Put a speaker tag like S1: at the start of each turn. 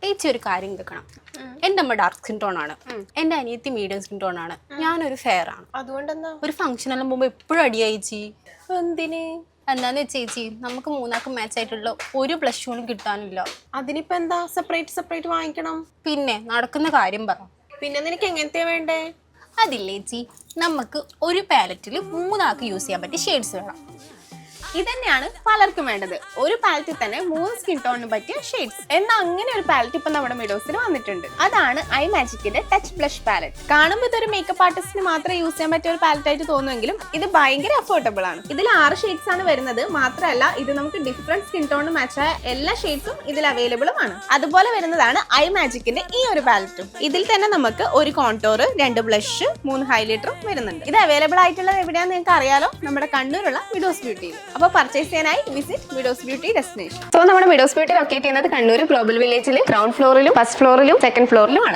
S1: ചേച്ചി ഒരു കാര്യം കേൾക്കണം. എൻ്റെ അമ്മ ഡാർക്ക് സ്കിൻ ടോൺ ആണ്, എൻ്റെ അനിയത്തി മീഡിയം സ്കിൻ ടോൺ ആണ്, ഞാനൊരു ഫെയർ ആണ്.
S2: അതുകൊണ്ടെന്താ
S1: ഒരു ഫംഗ്ഷനെല്ലാം പോകുമ്പോൾ എപ്പോഴും അടിയായി ചേച്ചി.
S2: എന്തിന്?
S1: എന്താന്ന് വെച്ചാ ചേച്ചി, നമുക്ക് മൂന്നാൾക്ക് മാച്ച് ആയിട്ടുള്ള ഒരു പ്ലസ് ടൂണും കിട്ടാനില്ല.
S2: അതിനിപ്പോ എന്താ സെപ്പറേറ്റ് വാങ്ങിക്കണം?
S1: പിന്നെ നടക്കുന്ന കാര്യം പറ.
S2: പിന്നെ നിനക്ക് എങ്ങനത്തെയാ വേണ്ടേ?
S1: അതില്ലേ ചേച്ചി, നമുക്ക് ഒരു പാലറ്റിൽ മൂന്നാൾക്ക് യൂസ് ചെയ്യാൻ പറ്റിയ ഷെയ്ഡ്സ് വേണം.
S2: ഇതന്നെയാണ് പലർക്കും വേണ്ടത്. ഒരു പാലറ്റിൽ തന്നെ 3 സ്കിൻ ടോണിന് പറ്റിയ ഷെയ്ഡ്സ്. എന്നാൽ അങ്ങനെ ഒരു പാലറ്റ് ഇപ്പൊ നമ്മുടെ മിഡോസിൽ വന്നിട്ടുണ്ട്. അതാണ് ഐ മാജിക്കിന്റെ ടച്ച് ബ്ലഷ് പാലറ്റ്. കാണുമ്പോൾ ഇതൊരു മേക്കപ്പ് ആർട്ടിസ്റ്റിന് മാത്രമേ യൂസ് ചെയ്യാൻ പറ്റിയ ഒരു പാലറ്റ് ആയിട്ട് തോന്നുമെങ്കിലും ഇത് ഭയങ്കര അഫോർഡബിൾ ആണ്. ഇതിൽ 6 ഷെയ്ഡ്സ് ആണ് വരുന്നത്. മാത്രമല്ല ഇത് നമുക്ക് ഡിഫറെന്റ് സ്കിൻ ടോണിന് മാച്ചായ എല്ലാ ഷെയ്ഡ്സും ഇതിൽ അവൈലബിളും ആണ്. അതുപോലെ വരുന്നതാണ് ഐ മാജിക്കിന്റെ ഈ ഒരു പാലറ്റും. ഇതിൽ തന്നെ നമുക്ക് ഒരു കോൺടോർ, 2 ബ്ലഷ്, 3 ഹൈലൈറ്ററും വരുന്നുണ്ട്. ഇത് അവൈലബിൾ ആയിട്ടുള്ളത് എവിടെയാണെന്ന് നിങ്ങൾക്ക് അറിയാലോ, നമ്മുടെ കണ്ണൂരുള്ള മിഡോസ് ബ്യൂട്ടിയിൽ. അപ്പോൾ പർച്ചേസ് ചെയ്യാനായി visit Meadows beauty destination.
S3: So നമ്മുടെ മിഡോസ് ബ്യൂട്ടി ലൊക്കേറ്റ് ചെയ്യുന്നത് കണ്ണൂർ ഗ്ലോബൽ വില്ലേജിൽ ഗ്രൗണ്ട് ഫ്ലോറിലും ഫസ്റ്റ് ഫ്ലോറിലും സെക്കൻഡ് ഫ്ലോറിലും ആണ്.